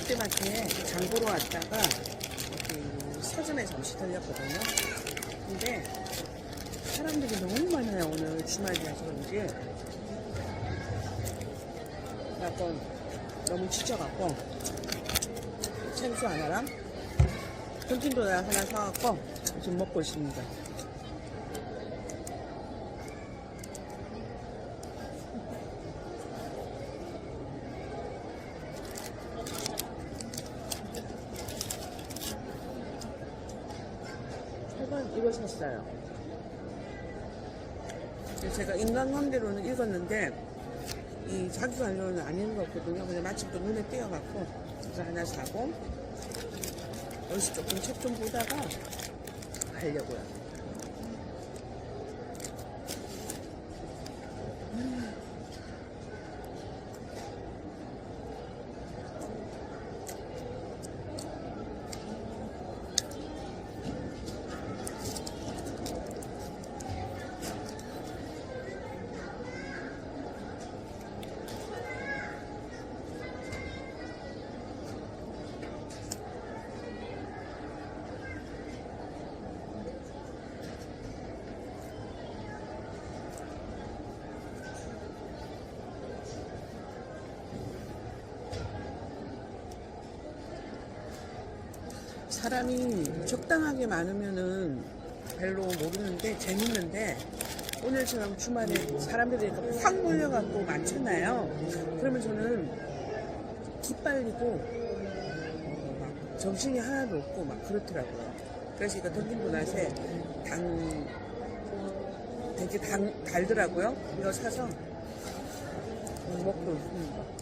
롯데마트에 장 보러 왔다가 그 서점에 잠시 들렸거든요. 근데 사람들이 너무 많아요. 오늘 주말이라서 그런지 약간 너무 지쳐갖고 생수 하나랑 던킨도나 하나 사갖고 지금 먹고 있습니다. 이걸 샀어요. 제가 인간관계로는 읽었는데 이 자기관료는 안 읽었거든요. 근데 마침 또 눈에 띄어갖고 이거 하나 사고 여기서 조금 책 좀 보다가 가려고요. 사람이 적당하게 많으면은 별로 모르는데 재밌는데 오늘처럼 주말에 사람들이 확 몰려갖고 많잖아요. 그러면 저는 기빨리고 막 정신이 하나도 없고 막 그렇더라고요. 그래서 이거 던킨도낫에 되게 달더라고요. 이거 사서 먹고 있습니다.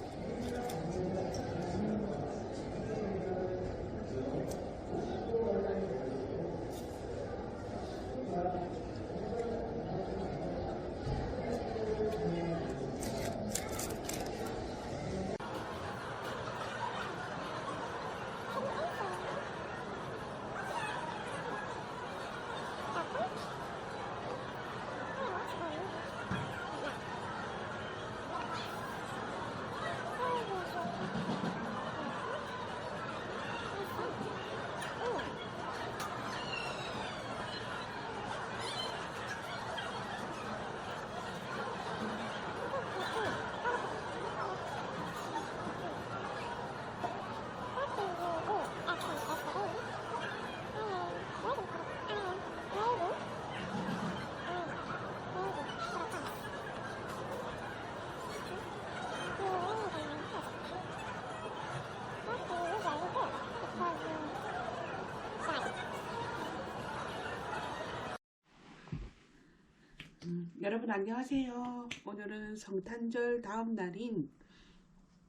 여러분 안녕하세요. 오늘은 성탄절 다음 날인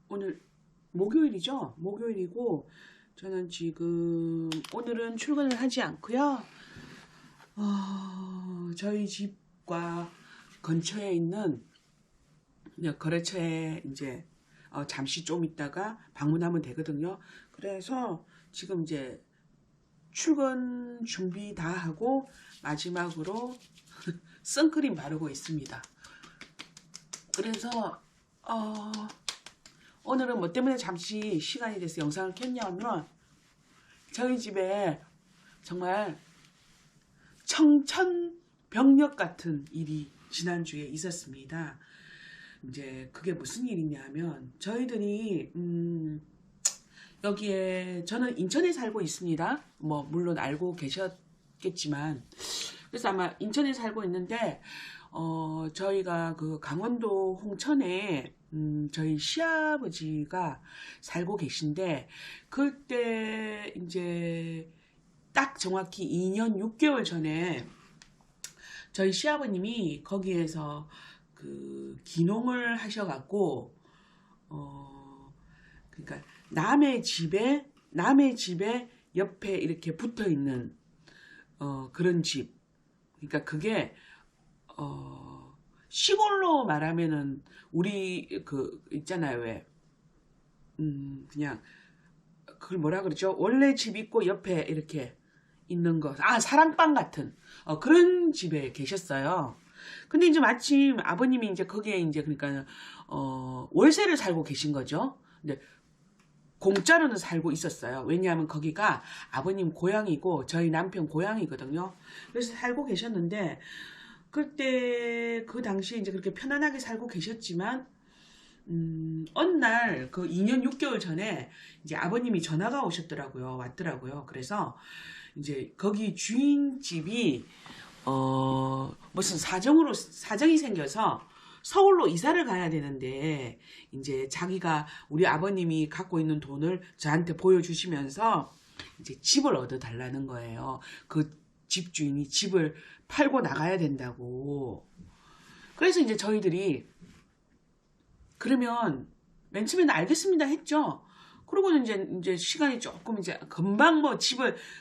오늘 목요일이죠. 목요일이고 저는 지금 오늘은 출근을 하지 않고요. 저희 집과 근처에 있는 거래처에 이제 잠시 좀 있다가 방문하면 되거든요. 그래서 지금 이제 출근 준비 다 하고 마지막으로 선크림 바르고 있습니다. 그래서 오늘은 뭐 때문에 잠시 시간이 돼서 영상을 켰냐면 저희 집에 정말 청천벽력 같은 일이 지난주에 있었습니다. 이제 그게 무슨 일이냐면 저희들이 여기에 저는 인천에 살고 있습니다. 뭐 물론 알고 계셨겠지만 그래서 아마 인천에 살고 있는데 저희가 그 강원도 홍천에 저희 시아버지가 살고 계신데 그때 이제 딱 정확히 2년 6개월 전에 저희 시아버님이 거기에서 그 기농을 하셔갖고 그러니까 남의 집에 옆에 이렇게 붙어 있는 그런 집. 그러니까 그게 시골로 말하면은 우리 그 있잖아요. 왜 그냥 그걸 뭐라 그러죠? 원래 집 있고 옆에 이렇게 있는 거. 사랑방 같은 그런 집에 계셨어요. 근데 이제 마침 아버님이 이제 거기에 이제 그러니까 월세를 살고 계신 거죠. 근데 공짜로는 살고 있었어요. 왜냐하면 거기가 아버님 고향이고 저희 남편 고향이거든요. 그래서 살고 계셨는데 그때 그 당시에 이제 그렇게 편안하게 살고 계셨지만 어느 날 그 2년 6개월 전에 이제 아버님이 전화가 오셨더라고요. 왔더라고요. 그래서 이제 거기 주인집이 무슨 사정이 생겨서 서울로 이사를 가야 되는데 이제 자기가 우리 아버님이 갖고 있는 돈을 저한테 보여주시면서 이제 집을 얻어 달라는 거예요. 그 집주인이 집을 팔고 나가야 된다고. 그래서 이제 저희들이 그러면 맨 처음에는 알겠습니다 했죠. 그러고는 이제 시간이 조금 이제 금방 뭐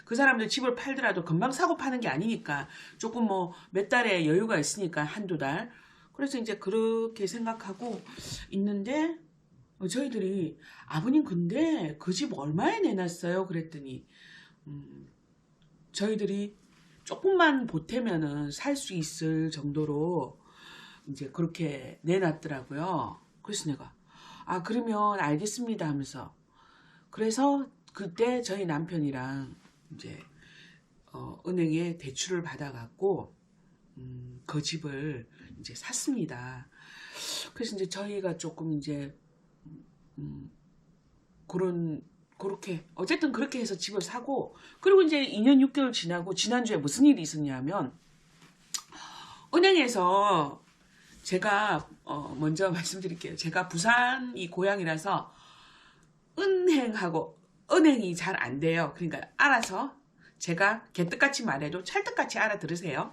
그 사람들 집을 팔더라도 금방 사고 파는 게 아니니까 조금 뭐 몇 달의 여유가 있으니까 한두 달. 그래서 이제 그렇게 생각하고 있는데 저희들이 아버님 근데 그 집 얼마에 내놨어요? 그랬더니 저희들이 조금만 보태면은 살 수 있을 정도로 이제 그렇게 내놨더라고요. 그래서 내가 그러면 알겠습니다 하면서 그래서 그때 저희 남편이랑 이제 은행에 대출을 받아갖고 그 집을 이제 샀습니다. 그래서 이제 저희가 조금 이제 그렇게 어쨌든 그렇게 해서 집을 사고 그리고 이제 2년 6개월 지나고 지난주에 무슨 일이 있었냐면 은행에서 제가 먼저 말씀드릴게요. 제가 부산이 고향이라서 은행이 잘 안 돼요. 그러니까 알아서 제가 개떡같이 말해도 찰떡같이 알아들으세요.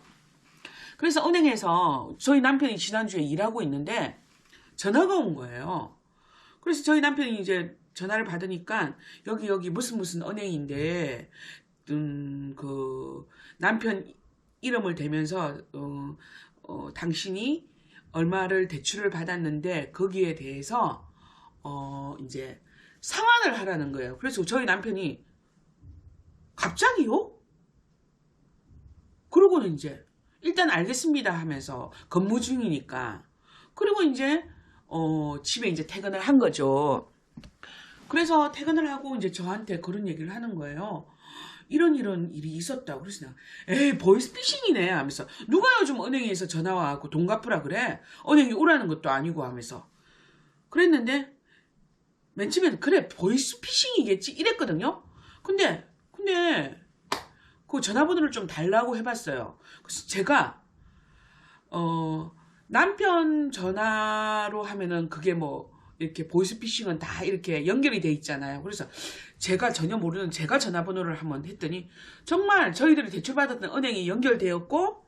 그래서 은행에서 저희 남편이 지난주에 일하고 있는데 전화가 온 거예요. 그래서 저희 남편이 이제 전화를 받으니까 여기 무슨 은행인데 그 남편 이름을 대면서 당신이 얼마를 대출을 받았는데 거기에 대해서 이제 상환을 하라는 거예요. 그래서 저희 남편이 갑자기요? 그러고는 이제 일단 알겠습니다 하면서 근무 중이니까 그리고 이제 집에 이제 퇴근을 한 거죠. 그래서 퇴근을 하고 이제 저한테 그런 얘기를 하는 거예요. 이런 일이 있었다고. 그래서 내가 에이 보이스피싱이네 하면서 누가 요즘 은행에서 전화 와갖고 돈 갚으라 그래? 은행이 오라는 것도 아니고 하면서 그랬는데 맨 처음에는 그래 보이스피싱이겠지 이랬거든요. 근데 그 전화번호를 좀 달라고 해봤어요. 그래서 제가 남편 전화로 하면은 그게 뭐 이렇게 보이스피싱은 다 이렇게 연결이 돼 있잖아요. 그래서 제가 전혀 모르는 제가 전화번호를 한번 했더니 정말 저희들이 대출받았던 은행이 연결되었고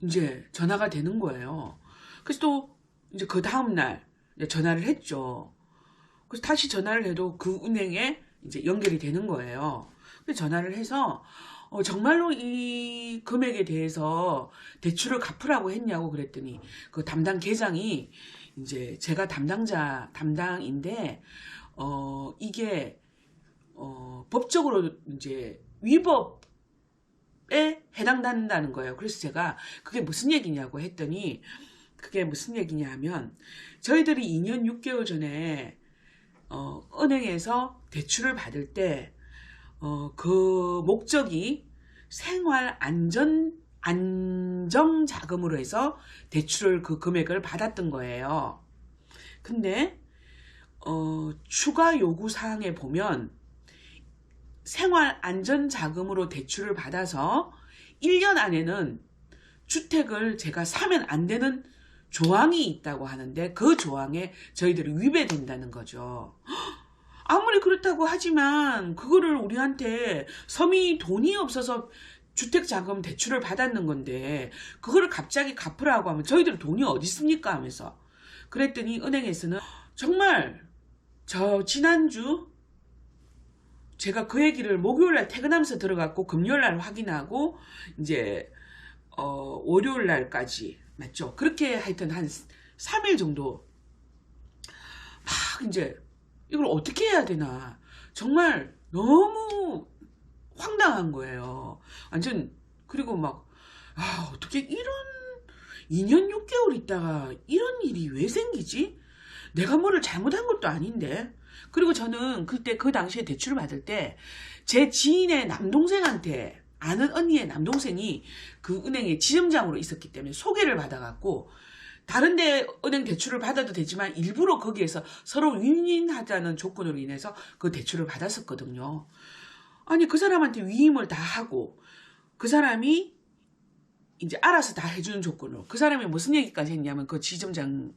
이제 전화가 되는 거예요. 그래서 또 이제 그 다음날 전화를 했죠. 그래서 다시 전화를 해도 그 은행에 이제 연결이 되는 거예요. 그래서 전화를 해서 정말로 이 금액에 대해서 대출을 갚으라고 했냐고 그랬더니 그 담당 계장이 이제 제가 담당인데 이게 법적으로 이제 위법에 해당된다는 거예요. 그래서 제가 그게 무슨 얘기냐고 했더니 그게 무슨 얘기냐 하면 저희들이 2년 6개월 전에 은행에서 대출을 받을 때 그 목적이 생활 안정자금으로 해서 대출을 그 금액을 받았던 거예요. 근데 추가 요구 사항에 보면 생활 안전자금으로 대출을 받아서 1년 안에는 주택을 제가 사면 안 되는 조항이 있다고 하는데 그 조항에 저희들이 위배된다는 거죠. 아무리 그렇다고 하지만 그거를 우리한테 서민이 돈이 없어서 주택자금 대출을 받았는 건데 그거를 갑자기 갚으라고 하면 저희들 돈이 어디 있습니까 하면서 그랬더니 은행에서는 정말 저 지난주 제가 그 얘기를 목요일날 퇴근하면서 들어갔고 금요일날 확인하고 이제 월요일날까지 맞죠? 그렇게 하여튼 한 3일 정도 막 이제 이걸 어떻게 해야 되나 정말 너무 황당한 거예요. 완전 그리고 막 어떻게 이런 2년 6개월 있다가 이런 일이 왜 생기지? 내가 뭐를 잘못한 것도 아닌데 그리고 저는 그때 그 당시에 대출을 받을 때 제 지인의 남동생한테, 아는 언니의 남동생이 그 은행의 지점장으로 있었기 때문에 소개를 받아갖고 다른 데 은행 대출을 받아도 되지만 일부러 거기에서 서로 윈윈하자는 조건으로 인해서 그 대출을 받았었거든요. 아니 그 사람한테 위임을 다 하고 그 사람이 이제 알아서 다 해주는 조건으로, 그 사람이 무슨 얘기까지 했냐면 그 지점장이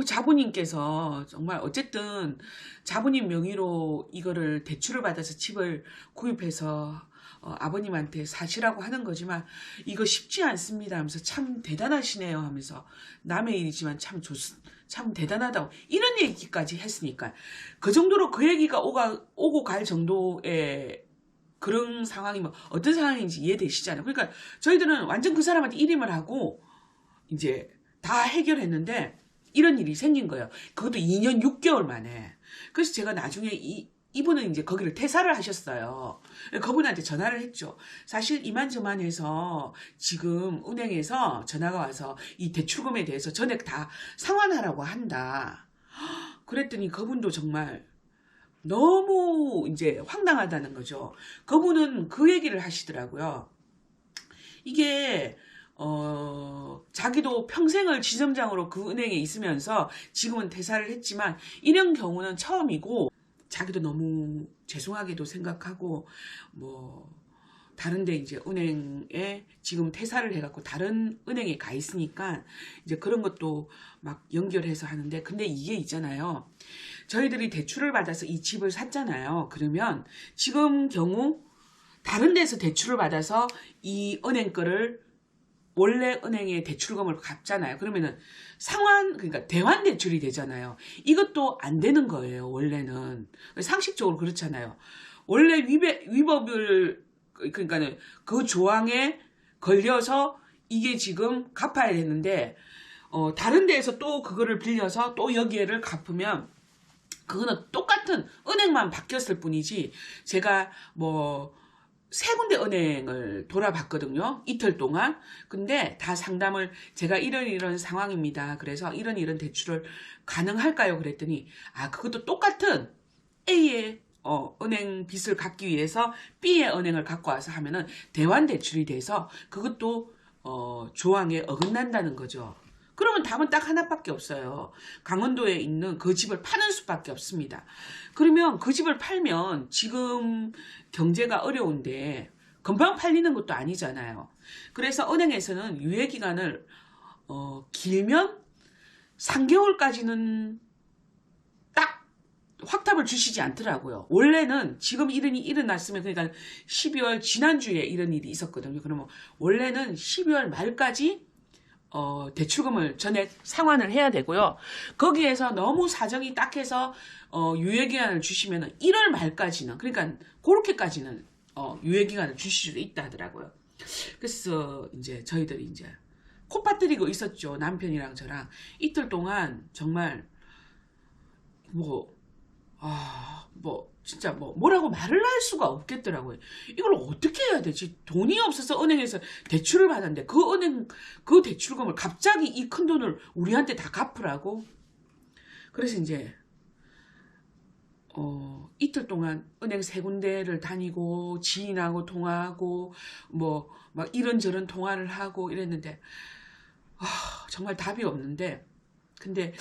자부님께서 정말 어쨌든 자부님 명의로 이거를 대출을 받아서 집을 구입해서 아버님한테 사시라고 하는 거지만 이거 쉽지 않습니다 하면서 참 대단하시네요 하면서, 남의 일이지만 참 대단하다고 이런 얘기까지 했으니까 그 정도로 그 얘기가 오고 갈 정도의 그런 상황이면 어떤 상황인지 이해되시잖아요. 그러니까 저희들은 완전 그 사람한테 일임을 하고 이제 다 해결했는데 이런 일이 생긴 거예요. 그것도 2년 6개월 만에. 그래서 제가 나중에 이분은 이제 거기를 퇴사를 하셨어요. 그분한테 전화를 했죠. 사실 이만저만 해서 지금 은행에서 전화가 와서 이 대출금에 대해서 전액 다 상환하라고 한다. 그랬더니 그분도 정말 너무 이제 황당하다는 거죠. 그분은 그 얘기를 하시더라고요. 이게 자기도 평생을 지점장으로 그 은행에 있으면서 지금은 퇴사를 했지만 이런 경우는 처음이고, 자기도 너무 죄송하게도 생각하고 뭐 다른데 이제 은행에 지금 퇴사를 해갖고 다른 은행에 가 있으니까 이제 그런 것도 막 연결해서 하는데, 근데 이게 있잖아요. 저희들이 대출을 받아서 이 집을 샀잖아요. 그러면 지금 경우 다른 데서 대출을 받아서 이 은행 거를 원래 은행에 대출금을 갚잖아요. 그러면은 그러니까 대환 대출이 되잖아요. 이것도 안 되는 거예요, 원래는. 상식적으로 그렇잖아요. 원래 위법을, 그러니까는 그 조항에 걸려서 이게 지금 갚아야 되는데, 다른 데에서 또 그거를 빌려서 또 여기에를 갚으면 그거는 똑같은 은행만 바뀌었을 뿐이지, 제가 뭐, 3군데 은행을 돌아봤거든요. 이틀 동안. 근데 다 상담을 제가 이런 상황입니다. 그래서 이런 대출을 가능할까요? 그랬더니 그것도 똑같은 A의 은행 빚을 갚기 위해서 B의 은행을 갖고 와서 하면은 대환 대출이 돼서 그것도 조항에 어긋난다는 거죠. 그러면 답은 딱 하나밖에 없어요. 강원도에 있는 그 집을 파는 수밖에 없습니다. 그러면 그 집을 팔면 지금 경제가 어려운데 금방 팔리는 것도 아니잖아요. 그래서 은행에서는 유예기간을 길면 3개월까지는 딱 확답을 주시지 않더라고요. 원래는 지금 이런 일이 일어났으면, 그러니까 12월 지난주에 이런 일이 있었거든요. 그러면 원래는 12월 말까지 대출금을 전액 상환을 해야 되고요. 거기에서 너무 사정이 딱해서 유예기간을 주시면 1월 말까지는, 그러니까 그렇게까지는 유예기간을 주실 수 있다 하더라고요. 그래서 이제 저희들이 이제 코 빠뜨리고 있었죠. 남편이랑 저랑 이틀 동안 정말 진짜 뭐라고 말을 할 수가 없겠더라고요. 이걸 어떻게 해야 되지? 돈이 없어서 은행에서 대출을 받았는데 그 대출금을 갑자기 이 큰 돈을 우리한테 다 갚으라고? 그래서 이제 이틀 동안 은행 3군데를 다니고 지인하고 통화하고 뭐 막 이런저런 통화를 하고 이랬는데 정말 답이 없는데, 근데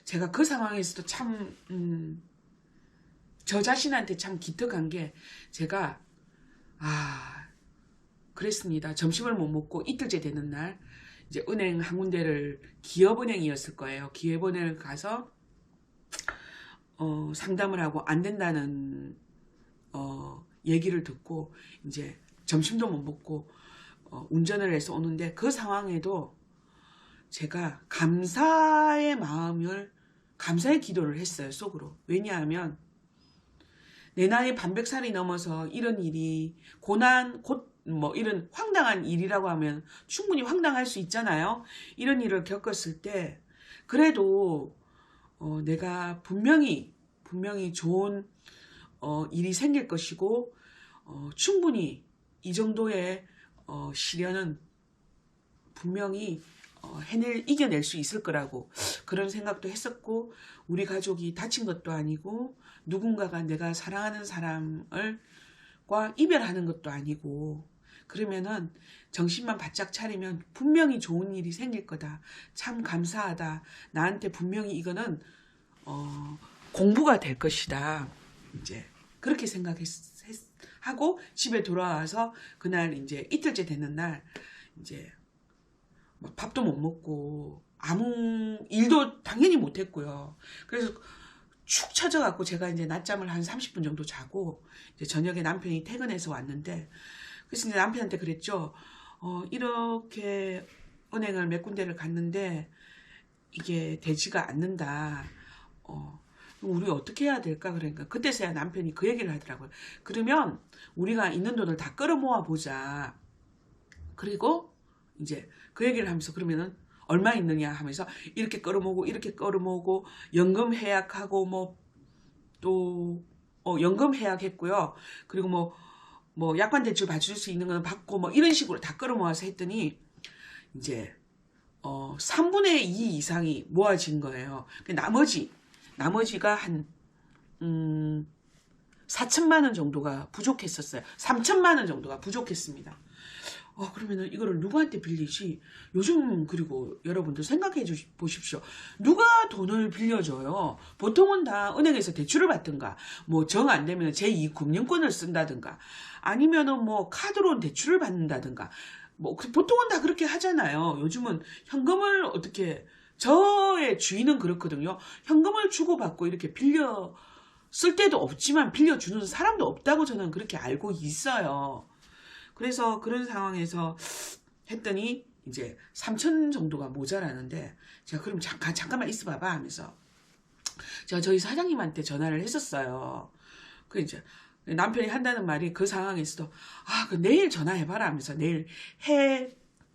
제가 그 상황에서도 참 저 자신한테 참 기특한 게, 제가 그랬습니다. 점심을 못 먹고 이틀째 되는 날 이제 은행 한 군데를, 기업은행이었을 거예요. 기업은행을 가서 상담을 하고 안 된다는 얘기를 듣고 이제 점심도 못 먹고 운전을 해서 오는데, 그 상황에도 제가 감사의 기도를 했어요, 속으로. 왜냐하면 내 나이 반백살이 넘어서 이런 일이 고난, 이런 황당한 일이라고 하면 충분히 황당할 수 있잖아요. 이런 일을 겪었을 때 그래도 내가 분명히 좋은 일이 생길 것이고 충분히 이 정도의 시련은 분명히 이겨낼 수 있을 거라고 그런 생각도 했었고, 우리 가족이 다친 것도 아니고 누군가가 내가 사랑하는 사람을 과 이별하는 것도 아니고, 그러면은 정신만 바짝 차리면 분명히 좋은 일이 생길 거다. 참 감사하다. 나한테 분명히 이거는 공부가 될 것이다. 이제 그렇게 하고 집에 돌아와서 그날 이제 이틀째 되는 날 이제 밥도 못 먹고 아무 일도 당연히 못 했고요. 그래서 축 처져갖고 제가 이제 낮잠을 한 30분 정도 자고 이제 저녁에 남편이 퇴근해서 왔는데, 그래서 이제 남편한테 그랬죠. 이렇게 은행을 몇 군데를 갔는데 이게 되지가 않는다. 우리 어떻게 해야 될까? 그러니까 그때서야 남편이 그 얘기를 하더라고요. 그러면 우리가 있는 돈을 다 끌어모아 보자. 그리고 이제 그 얘기를 하면서 그러면은 얼마 있느냐 하면서 이렇게 끌어모으고 이렇게 끌어모으고 연금 해약하고 뭐 또 연금 해약했고요. 그리고 뭐 약관 대출 받을 수 있는 거는 받고 뭐 이런 식으로 다 끌어모아서 했더니 이제 3분의 2 이상이 모아진 거예요. 나머지가 한 4천만 원 정도가 부족했었어요. 3천만 원 정도가 부족했습니다. 그러면은 이거를 누구한테 빌리지? 요즘 그리고 여러분들 생각해 보십시오. 누가 돈을 빌려줘요? 보통은 다 은행에서 대출을 받든가, 뭐 정 안 되면 제2금융권을 쓴다든가, 아니면은 뭐 카드로 대출을 받는다든가, 뭐 보통은 다 그렇게 하잖아요. 요즘은 현금을 어떻게, 저의 주인은 그렇거든요. 현금을 주고받고 이렇게 빌려 쓸 때도 없지만 빌려주는 사람도 없다고 저는 그렇게 알고 있어요. 그래서 그런 상황에서 했더니 이제 3천 정도가 모자라는데, 제가 그럼 잠깐만 있어봐봐 하면서 제가 저희 사장님한테 전화를 했었어요. 그 이제 남편이 한다는 말이 그 상황에서도 그 내일 전화해봐라 하면서, 내일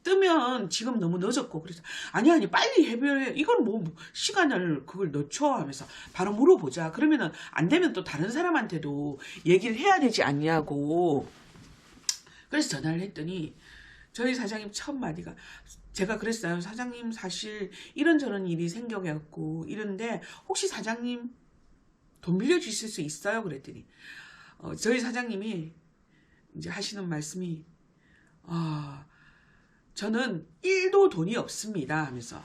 뜨면 지금 너무 늦었고, 그래서 아니 빨리 해결해. 이걸 뭐 시간을 그걸 늦춰 하면서 바로 물어보자. 그러면은 안 되면 또 다른 사람한테도 얘기를 해야 되지 않냐고. 그래서 전화를 했더니 저희 사장님 첫 마디가, 제가 그랬어요. 사장님 사실 이런저런 일이 생겨갖고 이런데 혹시 사장님 돈 빌려주실 수 있어요? 그랬더니 저희 사장님이 이제 하시는 말씀이 저는 1도 돈이 없습니다 하면서,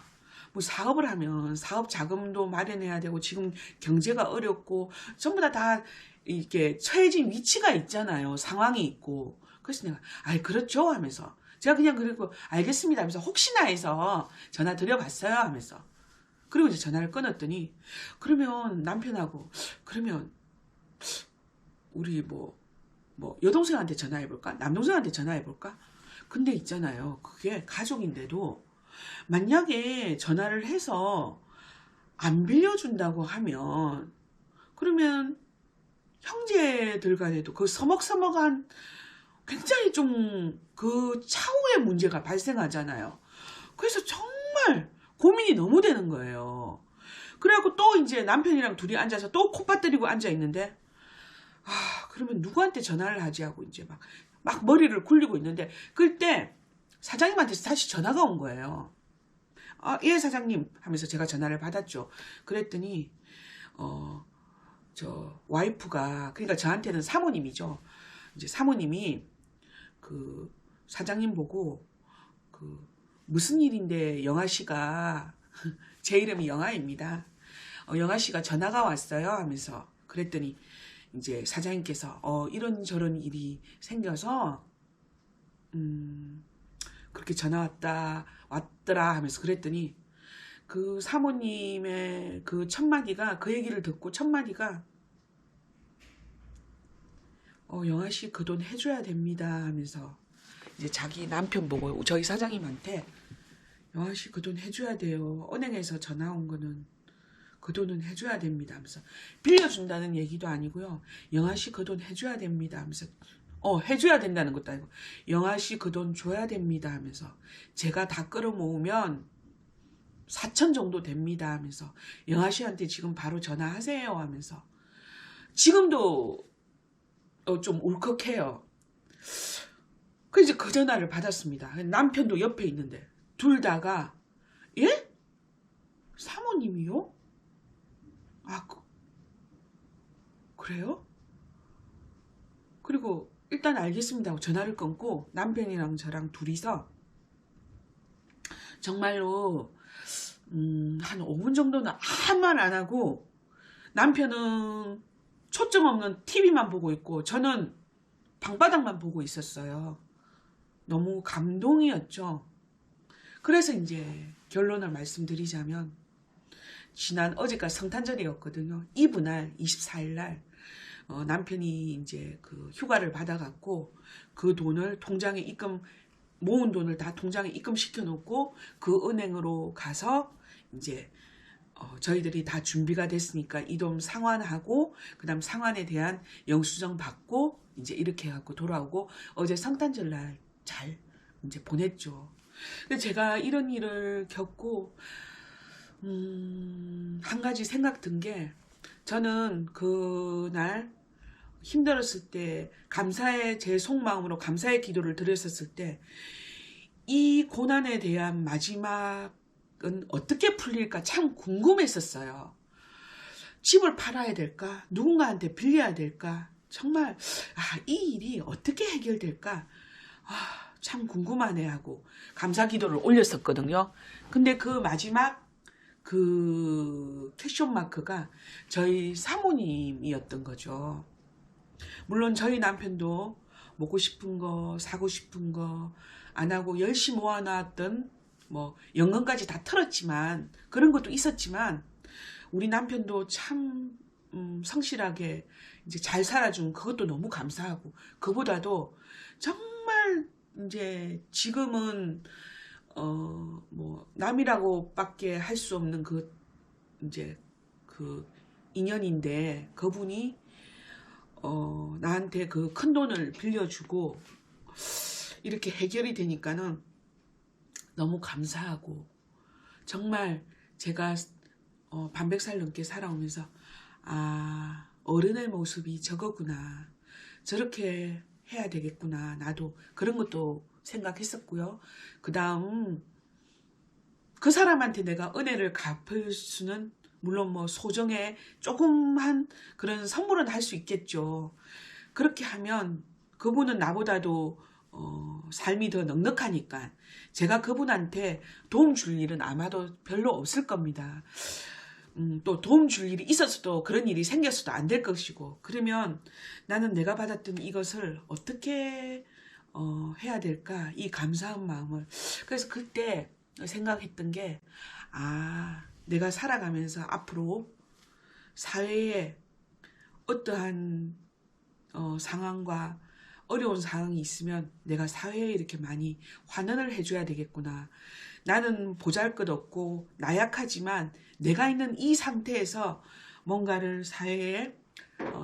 뭐 사업을 하면 사업 자금도 마련해야 되고 지금 경제가 어렵고 전부 다 이렇게 처해진 위치가 있잖아요. 상황이 있고. 그래서 내가 그렇죠 하면서 제가 그냥 그리고 알겠습니다 하면서 혹시나 해서 전화 드려봤어요 하면서, 그리고 이제 전화를 끊었더니, 그러면 남편하고 그러면 우리 뭐 여동생한테 전화해볼까? 남동생한테 전화해볼까? 근데 있잖아요. 그게 가족인데도 만약에 전화를 해서 안 빌려준다고 하면, 그러면 형제들 간에도 그 서먹서먹한 굉장히 좀 그 차후의 문제가 발생하잖아요. 그래서 정말 고민이 너무 되는 거예요. 그래갖고 또 이제 남편이랑 둘이 앉아서 또 콧바뜨리고 앉아 있는데, 그러면 누구한테 전화를 하지 하고 이제 막 머리를 굴리고 있는데, 그때 사장님한테서 다시 전화가 온 거예요. 예 사장님 하면서 제가 전화를 받았죠. 그랬더니 저 와이프가, 그러니까 저한테는 사모님이죠. 이제 사모님이 그 사장님 보고 무슨 일인데 영아 씨가 제 이름이 영아입니다. 영아 씨가 전화가 왔어요 하면서, 그랬더니 이제 사장님께서 이런저런 일이 생겨서 그렇게 전화 왔더라 하면서, 그랬더니 그 사모님의 그 첫 마디가, 그 얘기를 듣고 첫 마디가 영아 씨 그 돈 해줘야 됩니다 하면서, 이제 자기 남편 보고 저희 사장님한테 영아 씨 그 돈 해줘야 돼요. 은행에서 전화 온 거는 그 돈은 해줘야 됩니다 하면서, 빌려준다는 얘기도 아니고요. 영아 씨 그 돈 해줘야 됩니다 하면서, 해줘야 된다는 것도 아니고 영아 씨 그 돈 줘야 됩니다 하면서, 제가 다 끌어모으면 4천 정도 됩니다 하면서, 영아 씨한테 지금 바로 전화하세요 하면서, 지금도 좀 울컥해요. 그래서 그 전화를 받았습니다. 남편도 옆에 있는데 둘 다가 예? 사모님이요? 아, 그래요? 그리고 일단 알겠습니다 하고 전화를 끊고 남편이랑 저랑 둘이서 정말로 한 5분 정도는 아무 말 안 하고 남편은 초점 없는 TV만 보고 있고 저는 방바닥만 보고 있었어요. 너무 감동이었죠. 그래서 이제 결론을 말씀드리자면 지난 어제가 성탄절이었거든요. 이브날 24일날 남편이 이제 그 휴가를 받아갖고 그 돈을 통장에 모은 돈을 다 통장에 입금시켜 놓고 그 은행으로 가서 이제 저희들이 다 준비가 됐으니까 이 돈 상환하고 그다음 상환에 대한 영수증 받고 이제 이렇게 해갖고 돌아오고 어제 성탄절날 잘 이제 보냈죠. 근데 제가 이런 일을 겪고 한 가지 생각 든 게 저는 그날 힘들었을 때 감사의 제 속마음으로 감사의 기도를 드렸었을 때 이 고난에 대한 마지막은 어떻게 풀릴까 참 궁금했었어요. 집을 팔아야 될까? 누군가한테 빌려야 될까? 정말 이 일이 어떻게 해결될까? 참 궁금하네 하고 감사 기도를 올렸었거든요. 근데 그 마지막 그 캡션 마크가 저희 사모님이었던 거죠. 물론 저희 남편도 먹고 싶은 거, 사고 싶은 거 안 하고 열심히 모아놨던 뭐 연금까지 다 털었지만 그런 것도 있었지만 우리 남편도 참 성실하게 이제 잘 살아준 그것도 너무 감사하고 그보다도 정말 이제 지금은 뭐 남이라고밖에 할 수 없는 그 이제 그 인연인데 그분이 나한테 그 큰 돈을 빌려주고 이렇게 해결이 되니까는 너무 감사하고 정말 제가 반백살 넘게 살아오면서 어른의 모습이 저거구나 저렇게 해야 되겠구나 나도 그런 것도 생각했었고요. 그 다음 그 사람한테 내가 은혜를 갚을 수는 물론 뭐 소정의 조금한 그런 선물은 할 수 있겠죠. 그렇게 하면 그분은 나보다도 삶이 더 넉넉하니까 제가 그분한테 도움 줄 일은 아마도 별로 없을 겁니다. 또 도움 줄 일이 있었어도 그런 일이 생겼어도 안 될 것이고 그러면 나는 내가 받았던 이것을 어떻게 해야 될까 이 감사한 마음을 그래서 그때 생각했던 게 내가 살아가면서 앞으로 사회에 어떠한 상황과 어려운 상황이 있으면 내가 사회에 이렇게 많이 환원을 해줘야 되겠구나. 나는 보잘것없고 나약하지만 내가 있는 이 상태에서 뭔가를 사회에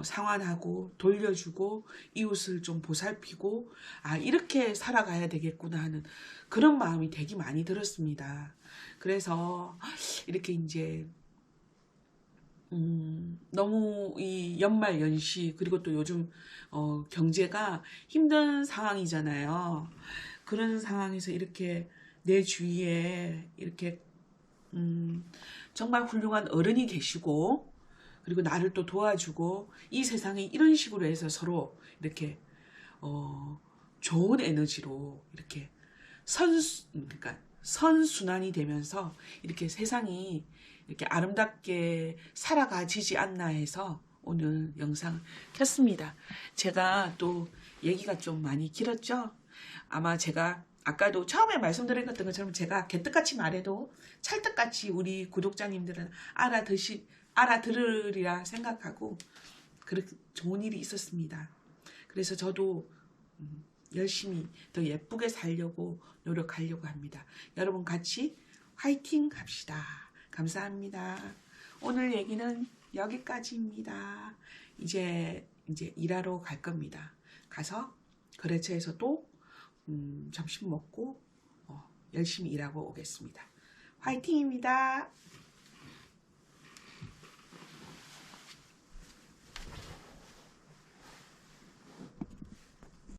상환하고 돌려주고 이웃을 좀 보살피고 이렇게 살아가야 되겠구나 하는 그런 마음이 되게 많이 들었습니다. 그래서 이렇게 이제 너무 이 연말 연시 그리고 또 요즘 경제가 힘든 상황이잖아요. 그런 상황에서 이렇게 내 주위에 이렇게 정말 훌륭한 어른이 계시고 그리고 나를 또 도와주고 이 세상에 이런 식으로 해서 서로 이렇게 좋은 에너지로 이렇게 그러니까 선순환이 되면서 이렇게 세상이 이렇게 아름답게 살아가지지 않나 해서 오늘 영상 켰습니다. 제가 또 얘기가 좀 많이 길었죠? 아마 제가 아까도 처음에 말씀드렸던 것처럼 제가 개떡같이 말해도 찰떡같이 우리 구독자님들은 알아들으리라 생각하고 그렇게 좋은 일이 있었습니다. 그래서 저도 열심히 더 예쁘게 살려고 노력하려고 합니다. 여러분 같이 화이팅 합시다. 감사합니다. 오늘 얘기는 여기까지입니다. 이제 일하러 갈 겁니다. 가서 거래처에서 또 점심 먹고 열심히 일하고 오겠습니다. 화이팅입니다.